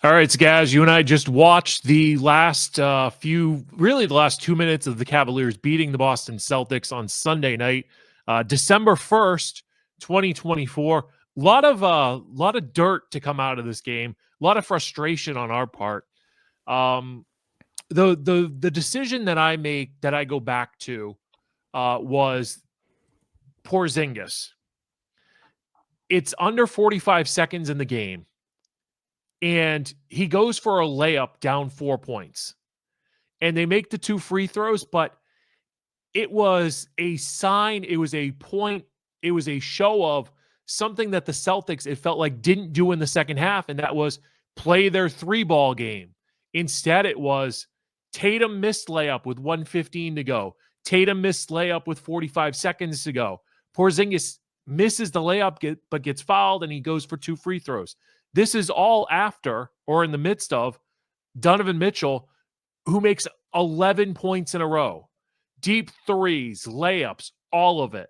All right, Scaz, you and I just watched the last the last 2 minutes of the Cavaliers beating the Boston Celtics on Sunday night, December 1st, 2024. Lot of dirt to come out of this game. A lot of frustration on our part. Um, the decision that I go back to was Porzingis. It's under 45 seconds in the game, and he goes for a layup down 4 points. And they make the two free throws, but it was a sign, it was a point, it was a show of something that the Celtics, it felt like, didn't do in the second half, and that was play their three ball game. Instead, it was Tatum missed layup with 1:15 to go. Tatum missed layup with 45 seconds to go. Porzingis misses the layup, but gets fouled, and he goes for two free throws. This is all after or in the midst of Donovan Mitchell, who makes 11 points in a row. Deep threes, layups, all of it.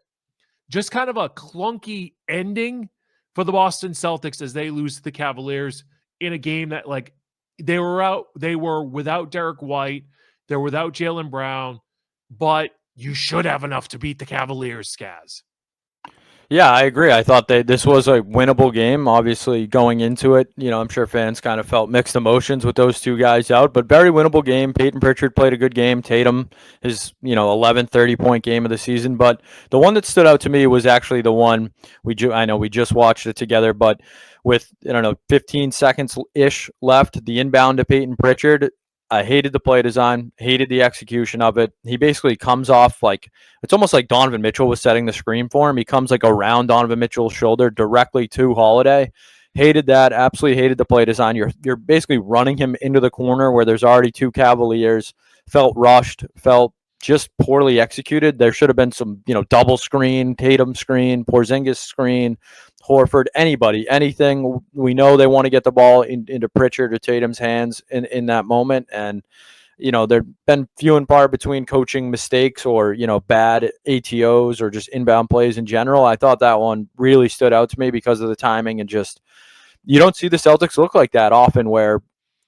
Just kind of a clunky ending for the Boston Celtics as they lose to the Cavaliers in a game that, like, they were without Derek White, they're without Jaylen Brown, but you should have enough to beat the Cavaliers, Scaz. Yeah, I agree. I thought that this was a winnable game. Obviously, going into it, I'm sure fans kind of felt mixed emotions with those two guys out, but very winnable game. Peyton Pritchard played a good game. Tatum, his 11 30-point game of the season. But the one that stood out to me was actually the one I know we just watched it together, but with 15 seconds ish left, the inbound to Peyton Pritchard. I hated the play design, hated the execution of it. He basically comes off like it's almost like Donovan Mitchell was setting the screen for him. He comes like around Donovan Mitchell's shoulder directly to Holiday. Hated that. Absolutely hated the play design. You're basically running him into the corner where there's already two Cavaliers. Felt rushed. Felt just poorly executed. There should have been some double screen, Tatum screen, Porzingis screen, Horford, anybody, anything. We know they want to get the ball into Pritchard or Tatum's hands in that moment. And, there've been few and far between coaching mistakes or, bad ATOs or just inbound plays in general. I thought that one really stood out to me because of the timing and just, you don't see the Celtics look like that often where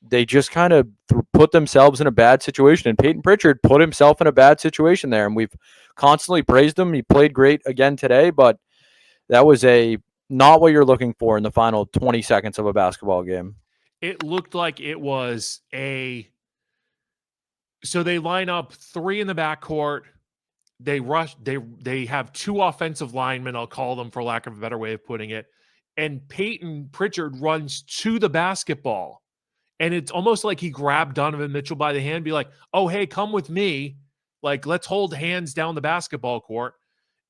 they just kind of put themselves in a bad situation. And Peyton Pritchard put himself in a bad situation there. And we've constantly praised him. He played great again today, but that was not what you're looking for in the final 20 seconds of a basketball game. It looked like it was so they line up three in the backcourt. They rush, they have two offensive linemen, I'll call them for lack of a better way of putting it. And Peyton Pritchard runs to the basketball. And it's almost like he grabbed Donovan Mitchell by the hand, be like, oh, hey, come with me. Like, let's hold hands down the basketball court.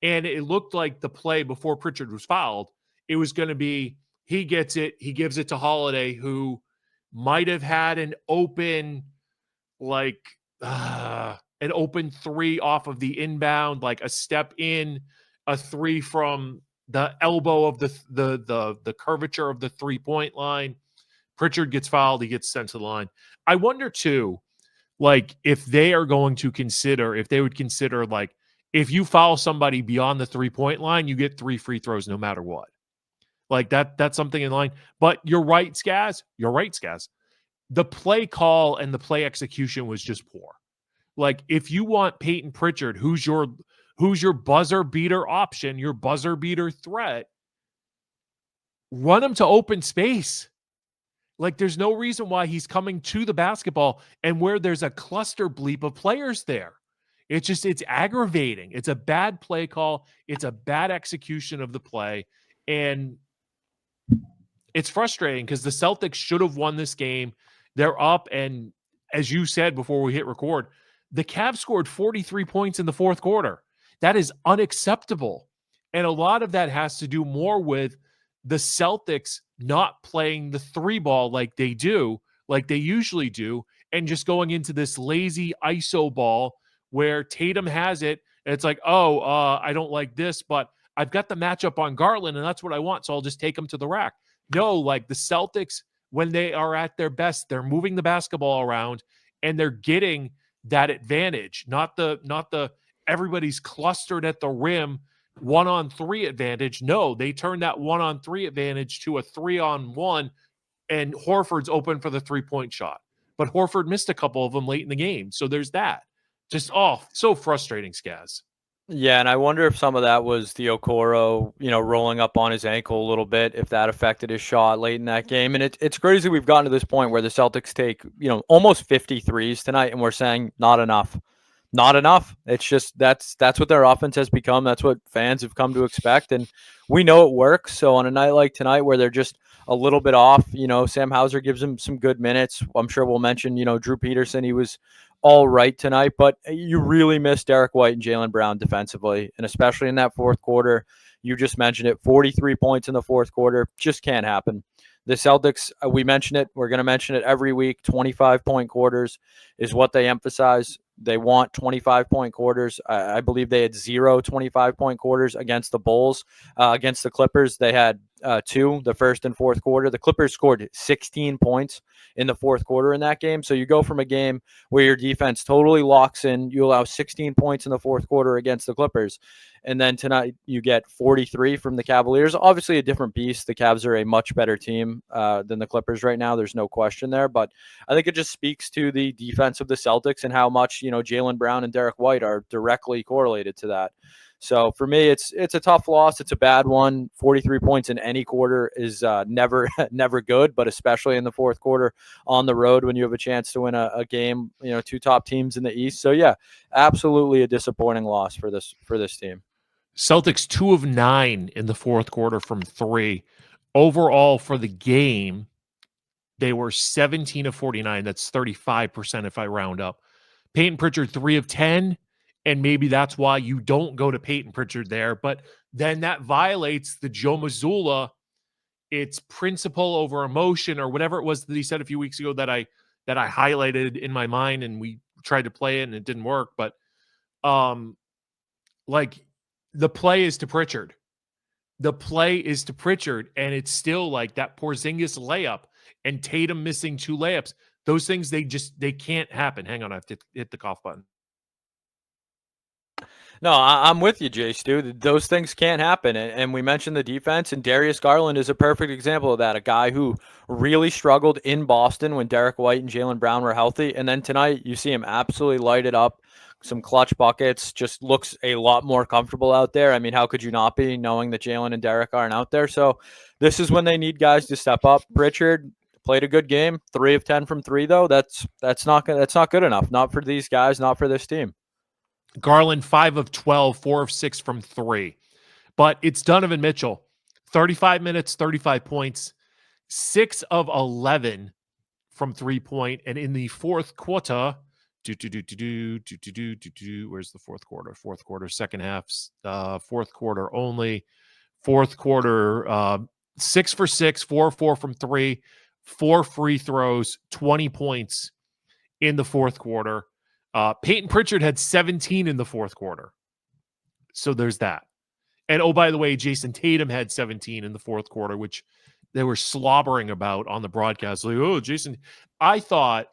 And it looked like the play before Pritchard was fouled, it was going to be, he gets it, he gives it to Holiday, who might have had an open three off of the inbound, like a step in, a three from the elbow of the curvature of the 3-point line. Pritchard gets fouled, he gets sent to the line. I wonder too, like, if they would consider, like, if you foul somebody beyond the 3-point line, you get 3 free throws no matter what. Like, that's something in line. But you're right, Scaz. The play call and the play execution was just poor. Like, if you want Peyton Pritchard, who's your buzzer beater option, your buzzer beater threat, run him to open space. Like, there's no reason why he's coming to the basketball and where there's a cluster bleep of players there. It's aggravating. It's a bad play call. It's a bad execution of the play. And it's frustrating because the Celtics should have won this game. They're up, and as you said before we hit record, the Cavs scored 43 points in the fourth quarter. That is unacceptable. And a lot of that has to do more with the Celtics not playing the three ball like they usually do, and just going into this lazy ISO ball where Tatum has it, and it's like, I don't like this, but I've got the matchup on Garland, and that's what I want, so I'll just take him to the rack. No, like, the Celtics, when they are at their best, they're moving the basketball around, and they're getting that advantage, not the everybody's clustered at the rim 1-on-3 advantage. No, they turn that 1-on-3 advantage to a 3-on-1 and Horford's open for the 3-point shot. But Horford missed a couple of them late in the game. So there's that. Just, so frustrating, Scaz. Yeah, and I wonder if some of that was the Okoro, rolling up on his ankle a little bit, if that affected his shot late in that game. And it's crazy we've gotten to this point where the Celtics take, almost 53s tonight, and we're saying not enough. Not enough. It's just that's what their offense has become. That's what fans have come to expect, and we know it works. So on a night like tonight where they're just a little bit off, Sam Hauser gives him some good minutes. I'm sure we'll mention, Drew Peterson. He was all right tonight, but you really miss Derek White and Jaylen Brown defensively, and especially in that fourth quarter. You just mentioned it, 43 points in the fourth quarter. Just can't happen. The Celtics, we mention it. We're going to mention it every week. 25-point quarters is what they emphasize. They want 25-point quarters. I believe they had 0 25-point quarters against the Bulls. Against the Clippers, they had 2, the first and fourth quarter. The Clippers scored 16 points in the fourth quarter in that game. So you go from a game where your defense totally locks in, you allow 16 points in the fourth quarter against the Clippers. And then tonight you get 43 from the Cavaliers. Obviously a different beast. The Cavs are a much better team than the Clippers right now. There's no question there. But I think it just speaks to the defense of the Celtics and how much, Jaylen Brown and Derek White are directly correlated to that. So for me, it's a tough loss. It's a bad one. 43 points in any quarter is never good, but especially in the fourth quarter on the road when you have a chance to win a game, 2 top teams in the East. So yeah, absolutely a disappointing loss for this team. Celtics 2 of 9 in the fourth quarter from 3. Overall for the game, they were 17 of 49. That's 35% if I round up. Peyton Pritchard 3 of 10. And maybe that's why you don't go to Peyton Pritchard there. But then that violates the Joe Mazzulla, it's principle over emotion, or whatever it was that he said a few weeks ago that I highlighted in my mind, and we tried to play it and it didn't work. But like the play is to Pritchard. The play is to Pritchard, and it's still like that Porzingis layup and Tatum missing 2 layups. Those things, they can't happen. Hang on, I have to hit the cough button. No, I'm with you, Jay Stu. Those things can't happen. And we mentioned the defense, and Darius Garland is a perfect example of that. A guy who really struggled in Boston when Derek White and Jaylen Brown were healthy. And then tonight, you see him absolutely light it up. Some clutch buckets, just looks a lot more comfortable out there. I mean, how could you not be, knowing that Jaylen and Derek aren't out there? So this is when they need guys to step up. Pritchard played a good game, 3 of 10 from 3, though. That's not good enough. Not for these guys, not for this team. Garland 5 of 12, 4 of 6 from 3. But it's Donovan Mitchell, 35 minutes, 35 points, 6 of 11 from 3-point. And in the fourth quarter, where's the fourth quarter? Fourth quarter, second half, fourth quarter only. Fourth quarter, 6 for 6, 4 of 4 from 3, 4 free throws, 20 points in the fourth quarter. Peyton Pritchard had 17 in the fourth quarter. So there's that. And oh, by the way, Jason Tatum had 17 in the fourth quarter, which they were slobbering about on the broadcast. Like, oh, Jason, I thought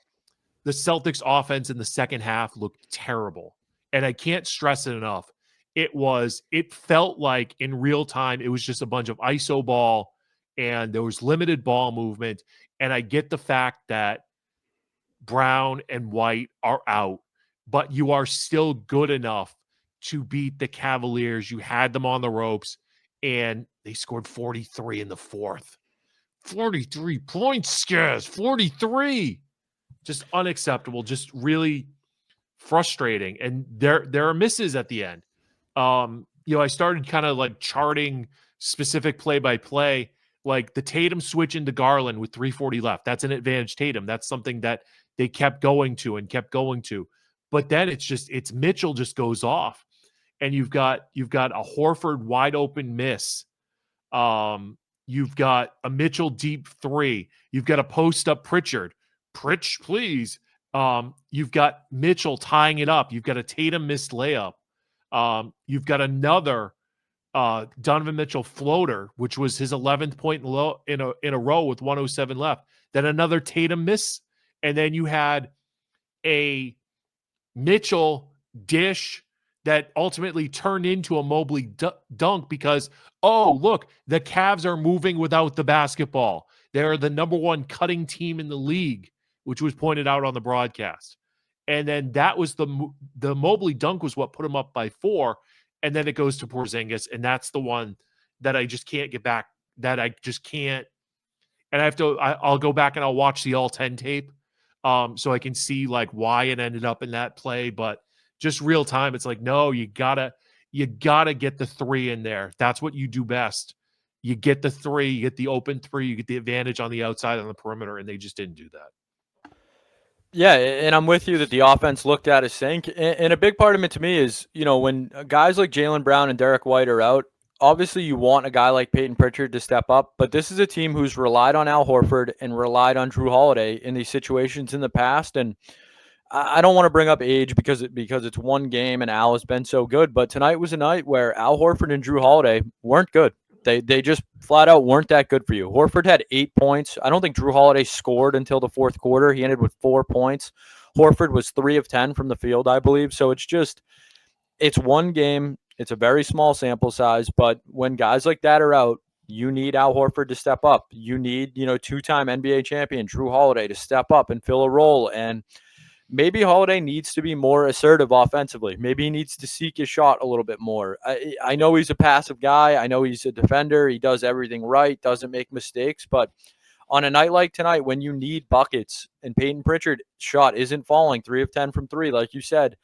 the Celtics offense in the second half looked terrible. And I can't stress it enough. It felt like in real time, it was just a bunch of ISO ball and there was limited ball movement. And I get the fact that Brown and White are out, but you are still good enough to beat the Cavaliers. You had them on the ropes, and they scored 43 in the fourth. 43 points, Scaz. 43. Just unacceptable. Just really frustrating. And there are misses at the end. I started kind of like charting specific play-by-play, like the Tatum switch into Garland with 3:40 left. That's an advantage Tatum. That's something that they kept going to. But then it's Mitchell just goes off. And you've got a Horford wide open miss. You've got a Mitchell deep 3. You've got a post up Pritchard. Pritch, please. You've got Mitchell tying it up. You've got a Tatum missed layup. You've got another Donovan Mitchell floater, which was his 11th point in a row with 1:07 left. Then another Tatum miss. And then you had a Mitchell dish that ultimately turned into a Mobley dunk because, oh, look, the Cavs are moving without the basketball. They're the number one cutting team in the league, which was pointed out on the broadcast. And then that was the Mobley dunk was what put him up by 4. And then it goes to Porzingis. And that's the one that I just can't get back, that I just can't. And I'll go back and I'll watch the all 10 tape so I can see like why it ended up in that play. But just real time, it's like, no, you gotta get the 3 in there. That's what you do best. You get the 3, you get the open 3, you get the advantage on the outside on the perimeter, and they just didn't do that. Yeah, and I'm with you that the offense looked at a sink. And a big part of it to me is, when guys like Jaylen Brown and Derek White are out, obviously you want a guy like Peyton Pritchard to step up. But this is a team who's relied on Al Horford and relied on Drew Holiday in these situations in the past. And I don't want to bring up age because it's one game and Al has been so good. But tonight was a night where Al Horford and Drew Holiday weren't good. They just flat out weren't that good for you. Horford had 8 points. I don't think Drew Holiday scored until the fourth quarter. He ended with 4 points. Horford was 3 of 10 from the field, I believe. So it's one game. It's a very small sample size. But when guys like that are out, you need Al Horford to step up. You need, 2-time NBA champion Drew Holiday to step up and fill a role. And maybe Holiday needs to be more assertive offensively. Maybe he needs to seek his shot a little bit more. I know he's a passive guy. I know he's a defender. He does everything right, doesn't make mistakes. But on a night like tonight, when you need buckets and Peyton Pritchard's shot isn't falling 3 of 10 from 3, like you said,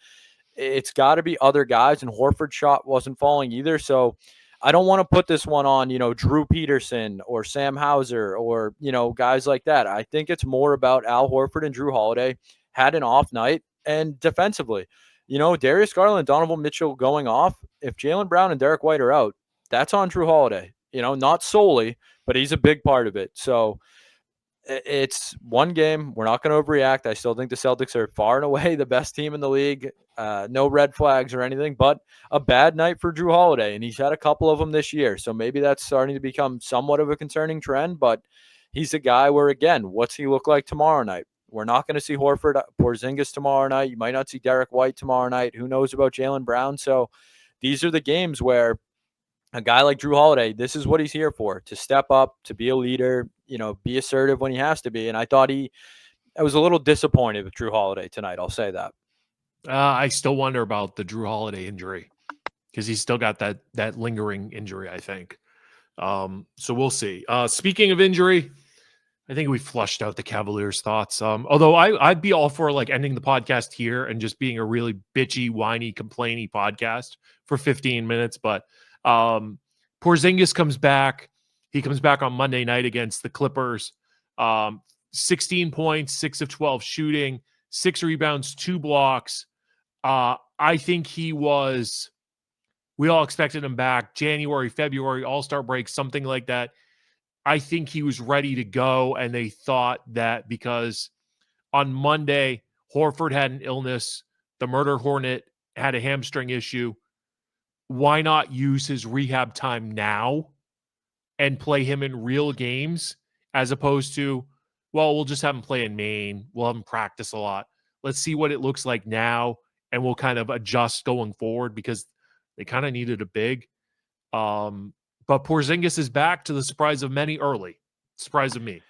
it's got to be other guys. And Horford's shot wasn't falling either. So I don't want to put this one on, Drew Peterson or Sam Hauser or, guys like that. I think it's more about Al Horford and Drew Holiday had an off night. And defensively, Darius Garland, Donovan Mitchell going off. If Jaylen Brown and Derek White are out, that's on Drew Holiday. Not solely, but he's a big part of it. So it's one game. We're not going to overreact. I still think the Celtics are far and away the best team in the league. No red flags or anything, but a bad night for Drew Holiday. And he's had a couple of them this year. So maybe that's starting to become somewhat of a concerning trend, but he's a guy where, again, what's he look like tomorrow night? We're not going to see Porzingis tomorrow night. You might not see Derek White tomorrow night. Who knows about Jaylen Brown? So these are the games where a guy like Drew Holiday, this is what he's here for, to step up, to be a leader, be assertive when he has to be. And I thought I was a little disappointed with Drew Holiday tonight. I'll say that. I still wonder about the Drew Holiday injury because he's still got that lingering injury, I think. So we'll see. Speaking of injury, I think we flushed out the Cavaliers' thoughts. Although I'd be all for like ending the podcast here and just being a really bitchy, whiny, complainy podcast for 15 minutes. But Porzingis comes back. He comes back on Monday night against the Clippers. 16 points, 6 of 12 shooting, 6 rebounds, 2 blocks. I think we all expected him back January, February, All-Star break, something like that. I think he was ready to go, and they thought that because on Monday, Horford had an illness, the Murder Hornet had a hamstring issue. Why not use his rehab time now and play him in real games as opposed to, well, we'll just have him play in Maine. We'll have him practice a lot. Let's see what it looks like now, and we'll kind of adjust going forward because they kind of needed a big. But Porzingis is back to the surprise of many early. Surprise of me.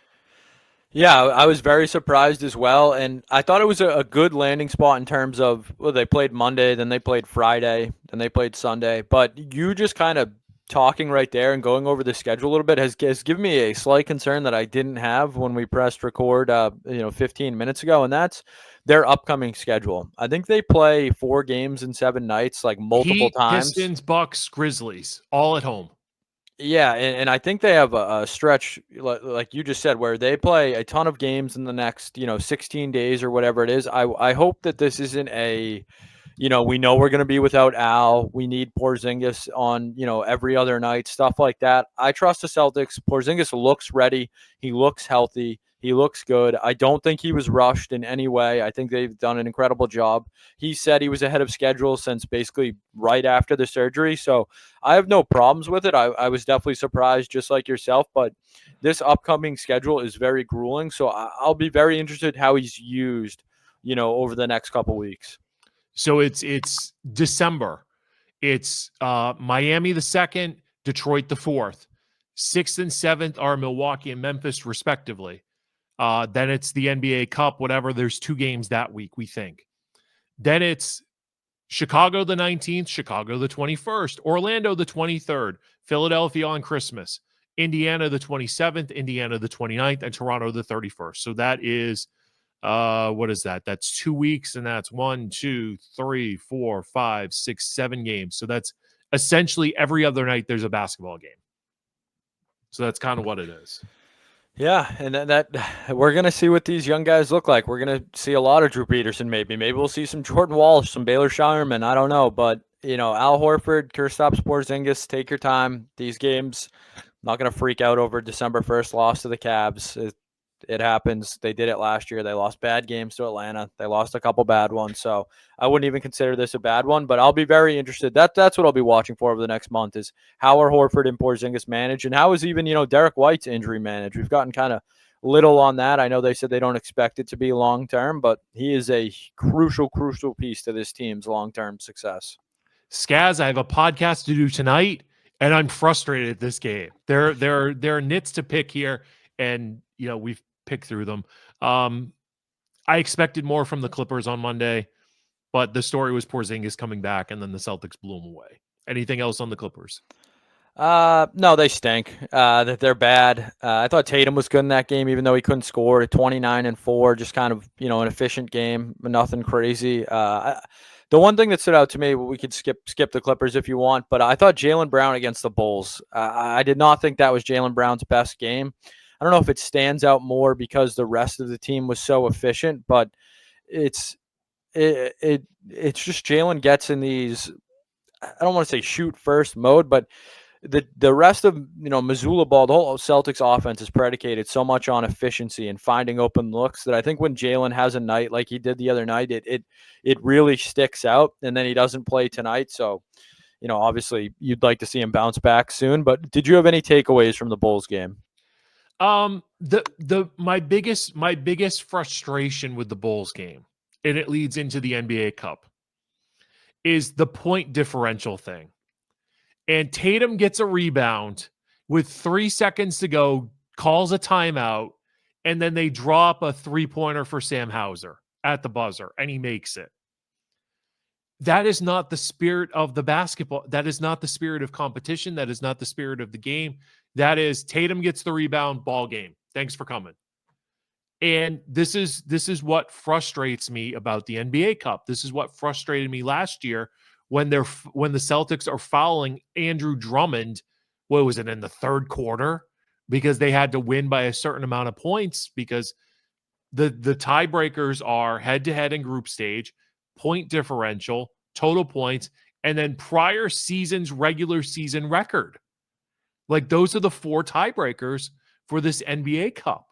Yeah, I was very surprised as well. And I thought it was a good landing spot in terms of, well, they played Monday, then they played Friday, then they played Sunday. But you just kind of talking right there and going over the schedule a little bit has given me a slight concern that I didn't have when we pressed record, 15 minutes ago. And that's their upcoming schedule. I think they play 4 games in 7 nights, like multiple times. Pistons, Bucks, Grizzlies, all at home. Yeah, and I think they have a stretch, like you just said, where they play a ton of games in the next, 16 days or whatever it is. I hope that this isn't we know we're going to be without Al. We need Porzingis on, every other night, stuff like that. I trust the Celtics. Porzingis looks ready. He looks healthy. He looks good. I don't think he was rushed in any way. I think they've done an incredible job. He said he was ahead of schedule since basically right after the surgery. So I have no problems with it. I was definitely surprised, just like yourself. But this upcoming schedule is very grueling. So I'll be very interested how he's used, over the next couple weeks. So it's December. It's Miami the 2nd, Detroit the 4th. 6th and 7th are Milwaukee and Memphis, respectively. Then it's the NBA Cup, whatever. There's 2 games that week, we think. Then it's Chicago the 19th, Chicago the 21st, Orlando the 23rd, Philadelphia on Christmas, Indiana the 27th, Indiana the 29th, and Toronto the 31st. So that is, what is that? That's 2 weeks, and that's 1, 2, 3, 4, 5, 6, 7 games. So that's essentially every other night there's a basketball game. So that's kind of what it is. Yeah, and that we're gonna see what these young guys look like. We're gonna see a lot of Drew Peterson. Maybe we'll see some Jordan Walsh, some Baylor Shireman. I don't know, but Al Horford, Kristaps Porzingis, take your time. These games, I'm not gonna freak out over December 1st loss to the Cavs. It happens. They did it last year. They lost bad games to Atlanta. They lost a couple bad ones. So I wouldn't even consider this a bad one, but I'll be very interested. That's what I'll be watching for over the next month is how are Horford and Porzingis managed, and how is even, Derek White's injury managed. We've gotten kind of little on that. I know they said they don't expect it to be long-term, but he is a crucial piece to this team's long-term success. Scaz, I have a podcast to do tonight, and I'm frustrated at this game. There are nits to pick here, and we've picked through them. I expected more from the Clippers on Monday, but the story was Porzingis coming back, and then the Celtics blew him away. Anything else on the Clippers? No, they stink. They're bad. I thought Tatum was good in that game, even though he couldn't score. 29 and 4, just kind of an efficient game, nothing crazy. The one thing that stood out to me, we could skip the Clippers if you want, but I thought Jaylen Brown against the Bulls. I did not think that was Jaylen Brown's best game. I don't know if it stands out more because the rest of the team was so efficient, but it's just Jaylen gets in these, I don't want to say shoot first mode, but the rest of Missoula ball, the whole Celtics offense is predicated so much on efficiency and finding open looks that I think when Jaylen has a night like he did the other night, it really sticks out. And then he doesn't play tonight, so obviously you'd like to see him bounce back soon. But did you have any takeaways from the Bulls game? My biggest frustration with the Bulls game, and it leads into the NBA Cup, is the point differential thing. And Tatum gets a rebound with 3 seconds to go, calls a timeout, and then they drop a 3-pointer for Sam Hauser at the buzzer, and he makes it. That is not the spirit of the basketball. That is not the spirit of competition. That is not the spirit of the game. That is Tatum gets the rebound, ball game. Thanks for coming. And this is what frustrates me about the NBA Cup. This is what frustrated me last year when the Celtics are fouling Andrew Drummond. What was it, in the third quarter? Because they had to win by a certain amount of points, because the tiebreakers are head-to-head and group stage, point differential, total points, and then prior season's regular season record. Like, those are the 4 tiebreakers for this NBA Cup.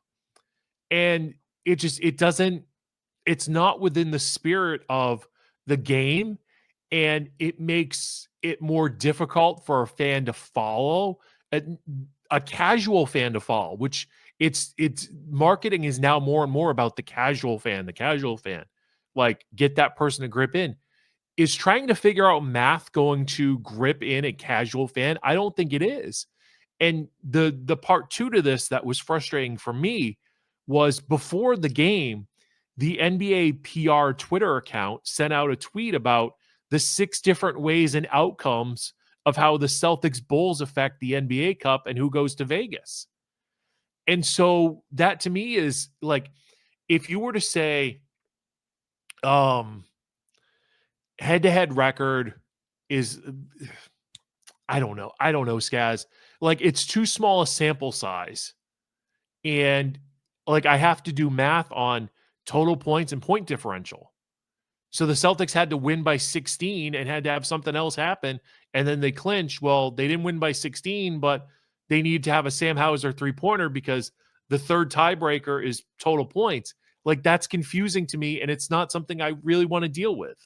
And it's not within the spirit of the game, and it makes it more difficult for a fan to follow, a casual fan to follow, which it's marketing is now more and more about the casual fan. Like, get that person to grip in. Is trying to figure out math going to grip in a casual fan? I don't think it is. And the part 2 to this that was frustrating for me was before the game, the NBA PR Twitter account sent out a tweet about the 6 different ways and outcomes of how the Celtics Bulls affect the NBA Cup and who goes to Vegas. And so that to me is like, if you were to say, head-to-head record is, I don't know, Scaz. Like, it's too small a sample size. And like, I have to do math on total points and point differential. So the Celtics had to win by 16 and had to have something else happen, and then they clinched. Well, they didn't win by 16, but they need to have a Sam Hauser 3-pointer because the third tiebreaker is total points. Like, that's confusing to me, and it's not something I really want to deal with.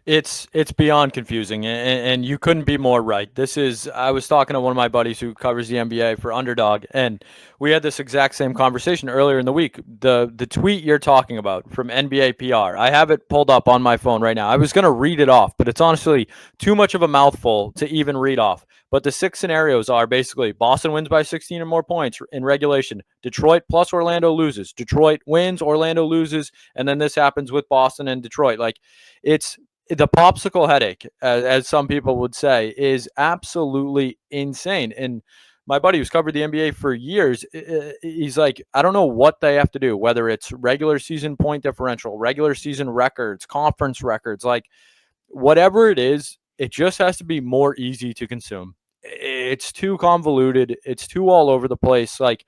It's beyond confusing, and you couldn't be more right. I was talking to one of my buddies who covers the NBA for Underdog, and we had this exact same conversation earlier in the week. The tweet you're talking about from NBA PR, I have it pulled up on my phone right now. I was going to read it off, but it's honestly too much of a mouthful to even read off. But the 6 scenarios are basically Boston wins by 16 or more points in regulation, Detroit plus Orlando loses, Detroit wins, Orlando loses, and then this happens with Boston and Detroit. Like, it's the popsicle headache, as some people would say, is absolutely insane. And my buddy who's covered the NBA for years, he's like, I don't know what they have to do, whether it's regular season point differential, regular season records, conference records, like whatever it is, it just has to be more easy to consume. It's too convoluted. It's too all over the place. Like,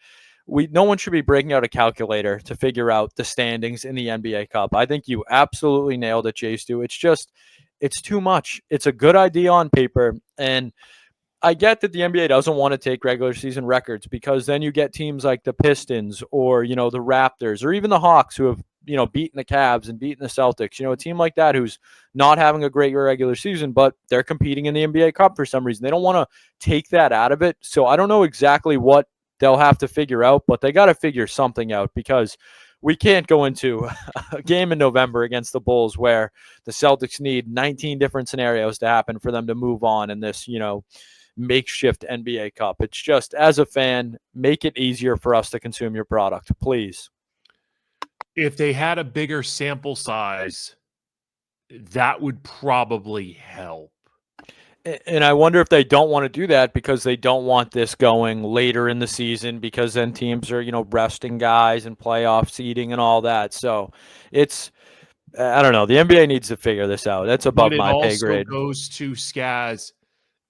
no one should be breaking out a calculator to figure out the standings in the NBA Cup. I think you absolutely nailed it, Jay Stu. It's too much. It's a good idea on paper, and I get that the NBA doesn't want to take regular season records because then you get teams like the Pistons or the Raptors or even the Hawks who have beaten the Cavs and beaten the Celtics. A team like that who's not having a great regular season, but they're competing in the NBA Cup for some reason. They don't want to take that out of it. So I don't know exactly what they'll have to figure out, but they got to figure something out because we can't go into a game in November against the Bulls where the Celtics need 19 different scenarios to happen for them to move on in this, makeshift NBA Cup. It's just, as a fan, make it easier for us to consume your product, please. If they had a bigger sample size, that would probably help. And I wonder if they don't want to do that because they don't want this going later in the season because then teams are, resting guys and playoff seeding and all that. So it's, I don't know. The NBA needs to figure this out. That's above my pay grade. It also goes to Scaz.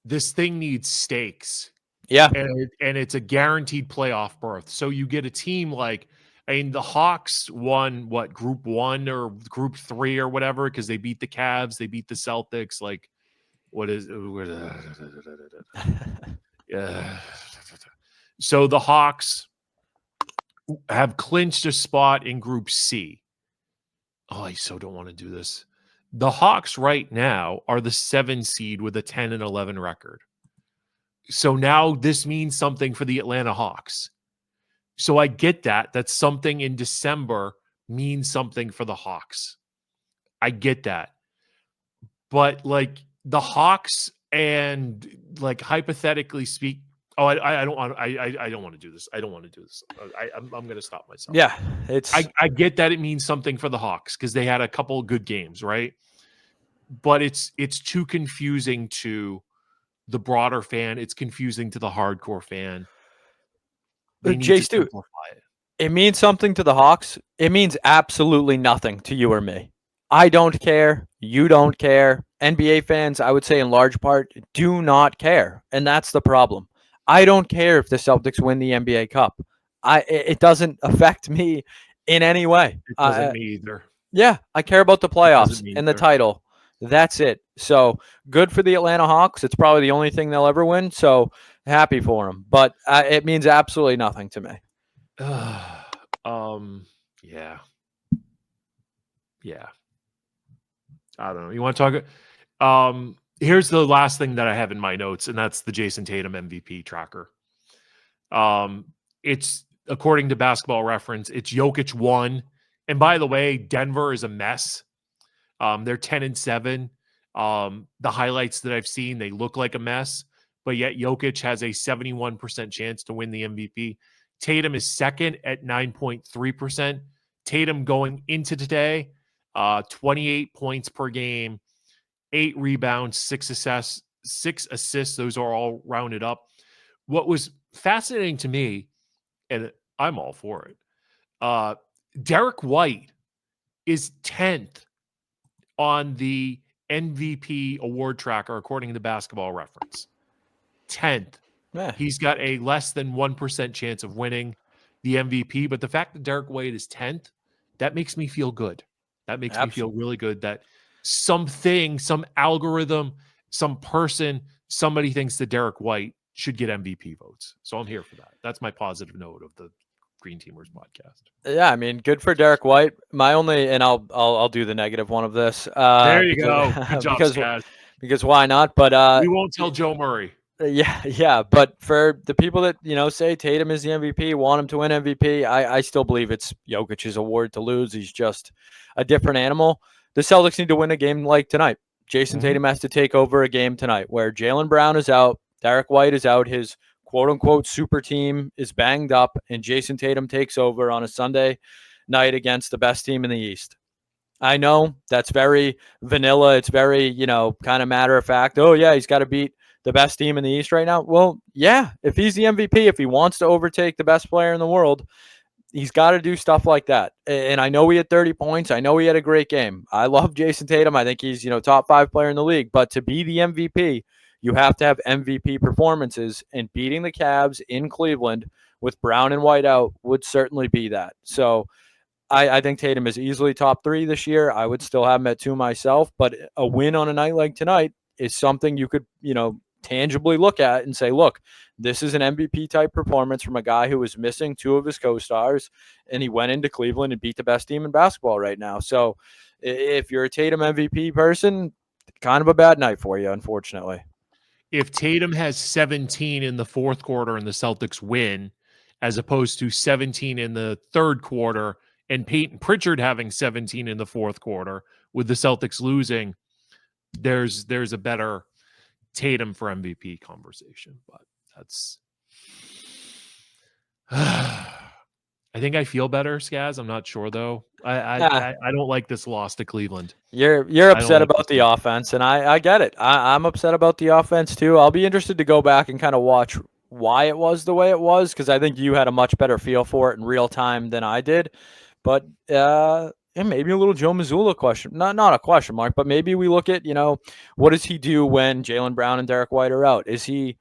This thing needs stakes. Yeah. And it's a guaranteed playoff berth. So you get a team like, the Hawks won group 1 or group 3 or whatever because they beat the Cavs, they beat the Celtics. Like, what is yeah. So the Hawks have clinched a spot in Group C. Oh, I so don't want to do this. The Hawks right now are the 7 seed with a 10-11 record. So now this means something for the Atlanta Hawks. So I get that. That's something in December means something for the Hawks. I get that. But like the Hawks and like hypothetically speak, I don't want to do this. I don't want to do this. I'm going to stop myself. Yeah, I get that it means something for the Hawks because they had a couple of good games, right? But it's too confusing to the broader fan. It's confusing to the hardcore fan. Jay Stu, it means something to the Hawks. It means absolutely nothing to you or me. I don't care. You don't care. NBA fans, I would say in large part, do not care. And that's the problem. I don't care if the Celtics win the NBA Cup. It doesn't affect me in any way. It doesn't me either. Yeah, I care about the playoffs and the title. That's it. So good for the Atlanta Hawks. It's probably the only thing they'll ever win. So happy for them. But it means absolutely nothing to me. Yeah. I don't know. You want to talk? Here's the last thing that I have in my notes, and that's the Jason Tatum MVP tracker. It's according to Basketball Reference, it's Jokic 1. And by the way, Denver is a mess. They're 10-7. The highlights that I've seen, they look like a mess, but yet Jokic has a 71% chance to win the MVP. Tatum is second at 9.3%. Tatum going into today, 28 points per game, 8 rebounds, 6 assists. Those are all rounded up. What was fascinating to me, and I'm all for it, Derek White is 10th on the MVP award tracker, according to Basketball Reference. 10th. Yeah. He's got a less than 1% chance of winning the MVP. But the fact that Derek White is 10th, that makes me feel good. That makes me feel really good that something, some algorithm, some person, somebody thinks that Derek White should get MVP votes. So I'm here for that. That's my positive note of the Green Teamers podcast. Yeah, I mean, good for Derek White. My only, and I'll do the negative one of this. There you Because go. Good job, Scaz. because why not? But We won't tell Joe Murray. yeah. But for the people that say Tatum is the MVP, want him to win MVP, I still believe it's Jokic's award to lose. He's just a different animal. The Celtics need to win a game like tonight. Jason Tatum has to take over a game tonight where Jaylen Brown is out, Derek White is out, his quote-unquote super team is banged up, and Jason Tatum takes over on a Sunday night against the best team in the East. I know that's very vanilla. It's very, kind of matter of fact. Oh, yeah, he's got to beat the best team in the East right now. Well, yeah, if he's the MVP, if he wants to overtake the best player in the world, he's got to do stuff like that. And I know he had 30 points. I know he had a great game. I love Jason Tatum. I think he's, top 5 player in the league. But to be the MVP, you have to have MVP performances, and beating the Cavs in Cleveland with Brown and White out would certainly be that. So I think Tatum is easily top 3 this year. I would still have him at 2 myself, but a win on a night like tonight is something you could, tangibly look at and say, look, this is an MVP type performance from a guy who was missing 2 of his co-stars, and he went into Cleveland and beat the best team in basketball right now. So if you're a Tatum MVP person, kind of a bad night for you, unfortunately. If Tatum has 17 in the fourth quarter and the Celtics win, as opposed to 17 in the third quarter, and Peyton Pritchard having 17 in the fourth quarter with the Celtics losing, there's a better Tatum for MVP conversation. But that's I think I feel better, Scaz. I'm not sure though. I don't like this loss to Cleveland. You're upset about the offense, and I get it. I'm upset about the offense too. I'll be interested to go back and kind of watch why it was the way it was, because I think you had a much better feel for it in real time than I did. But and maybe a little Joe Mazzulla question, not a question mark, but maybe we look at, what does he do when Jaylen Brown and Derek White are out? Is he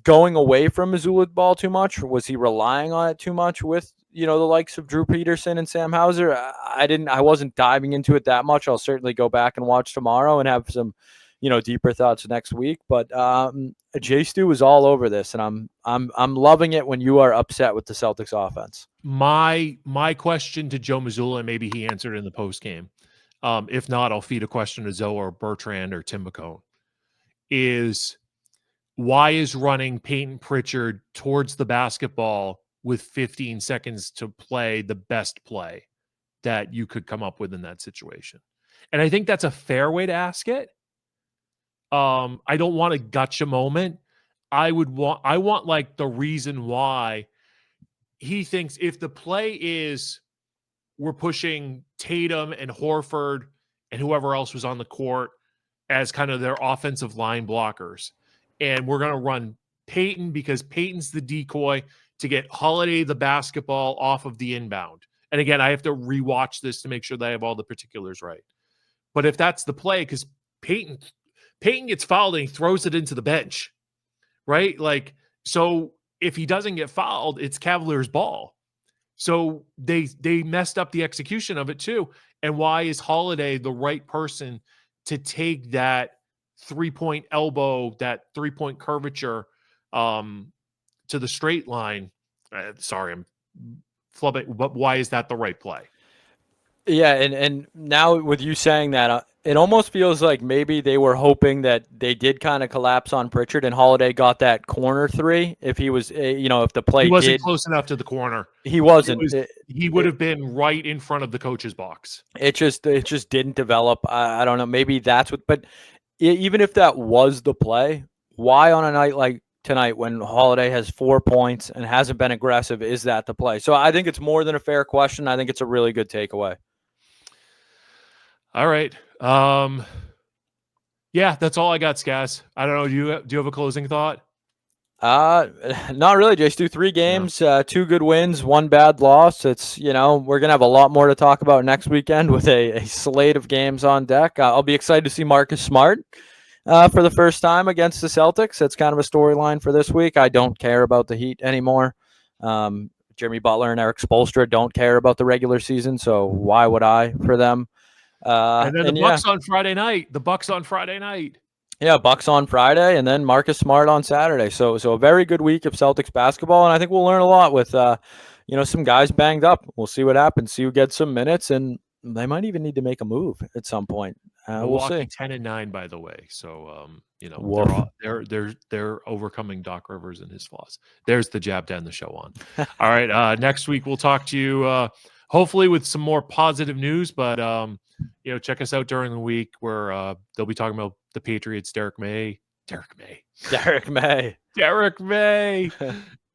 going away from Mazzulla's ball too much? Or was he relying on it too much with, the likes of Drew Peterson and Sam Hauser? I wasn't diving into it that much. I'll certainly go back and watch tomorrow and have some, deeper thoughts next week. But Jay Stu was all over this, and I'm loving it when you are upset with the Celtics offense. My question to Joe Mazzulla, and maybe he answered in the post game. If not, I'll feed a question to Zoe or Bertrand or Tim McCone. Is why is running Peyton Pritchard towards the basketball with 15 seconds to play the best play that you could come up with in that situation? And I think that's a fair way to ask it. I don't want a gotcha moment. I want like the reason why he thinks if the play is we're pushing Tatum and Horford and whoever else was on the court as kind of their offensive line blockers, and we're going to run Peyton because Peyton's the decoy to get Holiday the basketball off of the inbound. And again, I have to rewatch this to make sure that I have all the particulars right. But if that's the play, because Peyton gets fouled and he throws it into the bench, right? Like, so if he doesn't get fouled, it's Cavaliers' ball. So they messed up the execution of it too. And why is Holiday the right person to take that 3-point elbow, that 3-point curvature to the straight line? Sorry, I'm flubbing, but why is that the right play? Yeah, and now with you saying that, it almost feels like maybe they were hoping that they did kind of collapse on Pritchard and Holiday got that corner 3. If he was, if the play he wasn't close enough to the corner. He wasn't. He would have been right in front of the coach's box. It just didn't develop. I don't know. Maybe that's what. But even if that was the play, why on a night like tonight when Holiday has 4 points and hasn't been aggressive, is that the play? So I think it's more than a fair question. I think it's a really good takeaway. All right. Yeah, that's all I got, Scaz. I don't know. Do you have a closing thought? Not really. Just do 3 games, 2 good wins, 1 bad loss. It's, we're going to have a lot more to talk about next weekend with a slate of games on deck. I'll be excited to see Marcus Smart for the first time against the Celtics. That's kind of a storyline for this week. I don't care about the Heat anymore. Jimmy Butler and Eric Spoelstra don't care about the regular season, so why would I for them? And then the Bucks on Friday night. Yeah, Bucks on Friday, and then Marcus Smart on Saturday. So a very good week of Celtics basketball, and I think we'll learn a lot with some guys banged up. We'll see what happens. See who gets some minutes, and they might even need to make a move at some point. We'll see. Milwaukee 10-9, by the way. So Woof. they're overcoming Doc Rivers and his flaws. There's the jab to end the show on. All right. Next week we'll talk to you hopefully with some more positive news. But check us out during the week where they'll be talking about the Patriots. Derek May.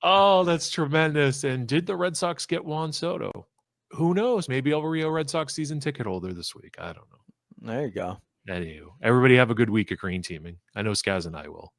Oh, that's tremendous. And did the Red Sox get Juan Soto? Who knows? Maybe El Rio Red Sox season ticket holder this week. I don't know. There you go. Anywho, everybody have a good week of green teaming. I know Scaz and I will.